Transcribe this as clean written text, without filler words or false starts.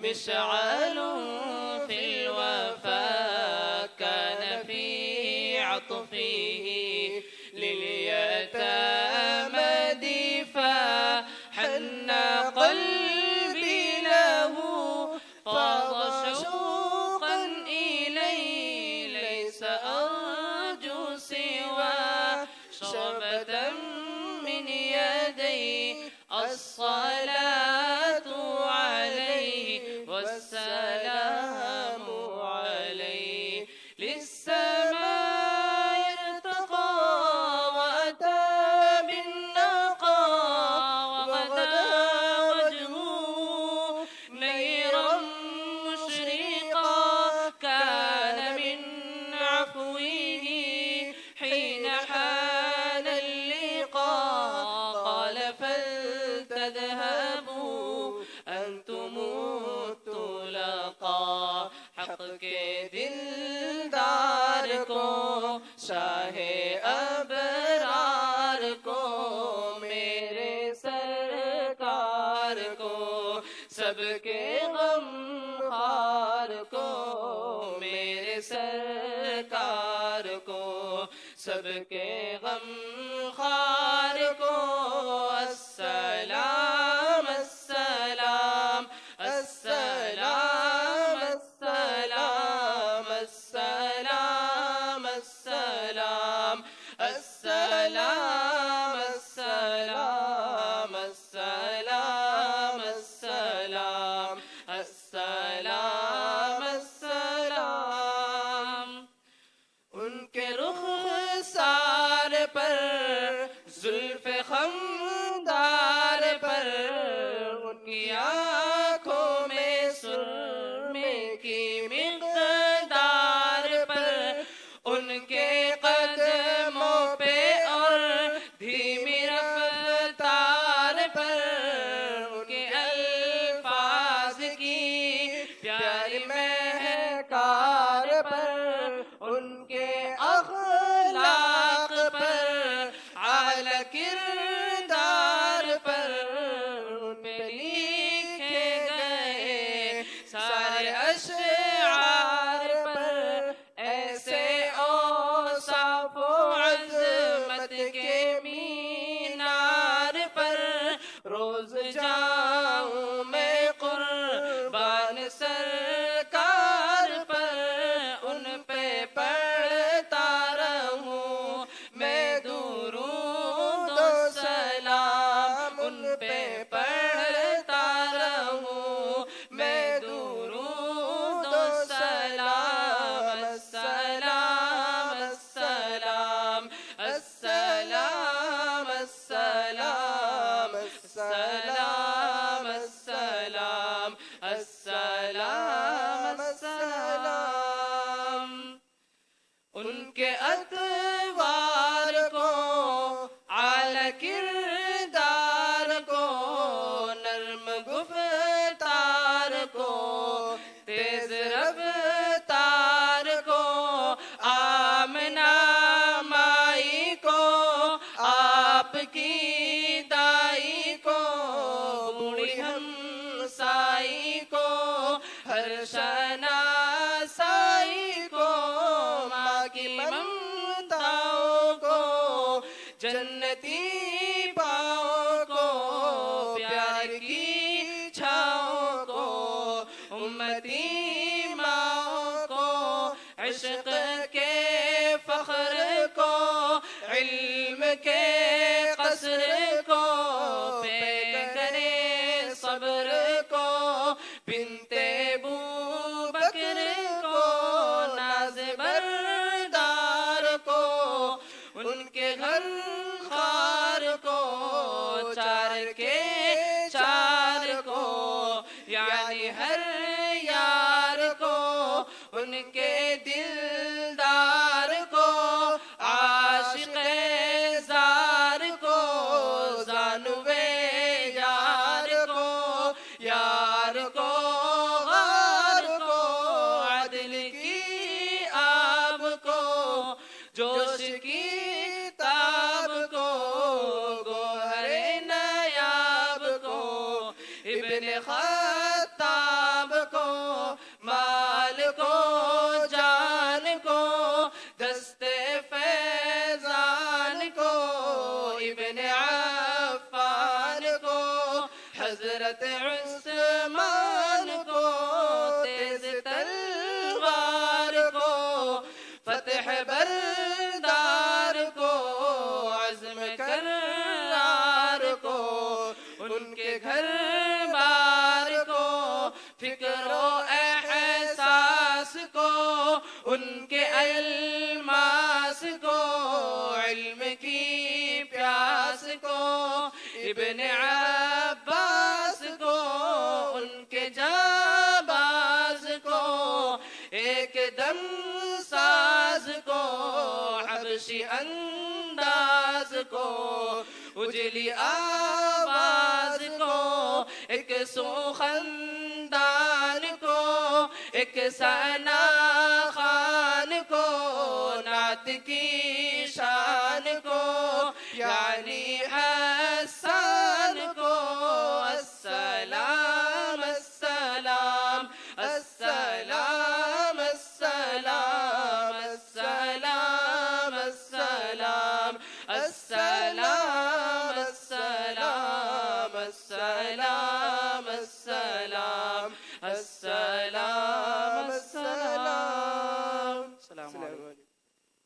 مشعل في الوفاء كان في عطفه لليتامى دفاع حن قلبي له فاض شوقا إليه ليس أرجو سوى شربة من يدي الصلاة عليه والسلام عليه للسماء ارتقى وأتى بالنقى وغدا وجهه نيرا مشرقا كان من عفوه حين حان اللقاء قال فلتذهبوا أنتم الطلقاء حق کے دلدار کو شاہ ابرار کو میرے سرکار کو سب کے غم خار کو میرے سرکار کو سب کے غم خار کو السلام السلام السلام السلام السلام السلام السلام السلام السلام السلام السلام السلام ان کے رخسار پر زلف خمدار پر ان کی آنکھوں میں سرمے کی مقدار پر ان کے قدموں پہ اور دھیمی رفتار پر ان کے الفاظ کی پیاری مہکار پر ان کے اخلاق پر اعلی کردار پر ان پہ لکھے گئے سارے اشعار پر ایسے اوصاف و عظمت کے مینار پر روز جاؤں میں قربان سرکار پر ان پہ پڑھتا رہوں میں درود و سلام ان پہ پڑھتا رہوں میں درود و سلام السلام السلام السلام السلام السلام السلام السلام السلام ان کے اتوار کو اعلی کردار کو نرم گفتار کو تیز رفتار کو آمنہ مائی کو آپ کی دائی کو بوڑھی ہمسائی کو ہر شناسائی کو ماں کی ممتاؤں کو جنتی پاؤں کو پیار کی چھاؤں کو امتی ماؤں کو عشق کے فخر کو علم کے قصر کو پیکرے صبر کو بنتے بو بکر کو ناز بردار کو ان کے گھر خار کو چار کے چار کو یعنی ہر یار کو ان کے دلدار کو عاشق زار کو زانوے یار کو غار کو عدل کی آب کو جوش کی تاب کو گوہر نیاب کو ابن خطاب حضرت عثمان کو تیز تلوار کو فتح بردار کو عزم کرار کو ان کے گھر بار کو فکر و احساس کو ان کے الماس کو علم کی پیاس کو ابن عباس کو ان کے جانباز کو ایک دم ساز کو حبشی انداز کو اجلی آواز کو ایک سو خندان کو ایک ثنا خان کو نعت کی شان کو یعنی حسان کو السلام